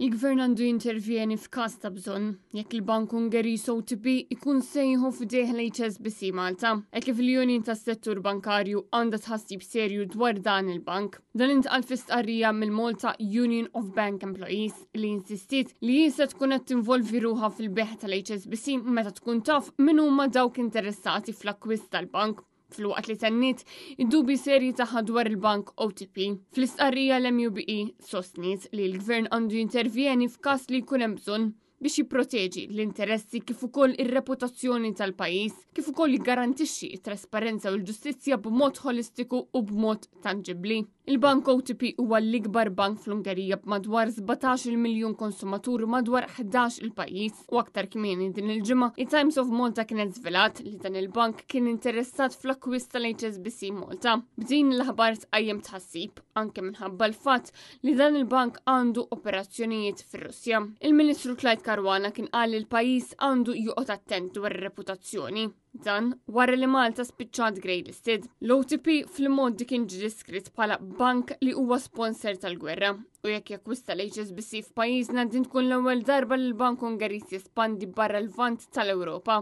Il-Gvern għandu jintervjeni f'każ ta' bżonn jekk il-Bank Ungeriż OTP ikun sejħu f'idejh l-HSBC Malta, hekk kif l-Unjon tas-Settur Bankarju għandha tħassib serju dwar dan il-bank. Dan intqal fi stqarrija mill-Malta Union of Bank Employees li insistiet li jista' tkun qed tinvolvi ruħha fil-beħ tal-HSBC meta tkun taf min huma dawk interessati fl-akkwist tal-bank. Fil-waqt li tennit id-dubi serji taħħa dwar il-bank OTP. Fl-istqarrija l-MUBE sostniet li l-Gvern għandu jintervjeni f'każ li jkun hemm bżonn biex jipproteġi l-interessi kif ukoll ir-reputazzjoni tal-pajjiż, kif ukoll jiggarantixxi t-trasparenza u l-ġustizzja b'mod holistiku u b'mod tangibbli. Il-Bank OTP huwa l-ikbar bank fl-Ungerija b'madwar 17 miljun konsumatur madwar 11 il-pajjiż u aktar kmieni din il-ġimgħa il-Times of Malta kienet żvelat li dan il-bank kien interessat fl-akkwist tal-HSBC Malta. B'din l-aħbar tqajjem tħassib anke minħabba l-fatt li dan il-bank għandu operazzjonijiet fir-Russja. Il-Ministru Clyde Caruana kien qal li l-pajjiż għandu joqgħod attent dwar ir-reputazzjoni. Dan wara li Malta spiċċat greylisted. L-OTP fil-modi kien ġi diskrit bħala bank li huwa sponsor tal-gwerra u jekk jakkwista l-HSBC f'pajjiżna din tkun l-ewwel darba li l-Bank Ungeriż jespandi barra l-vant tal-Ewropa.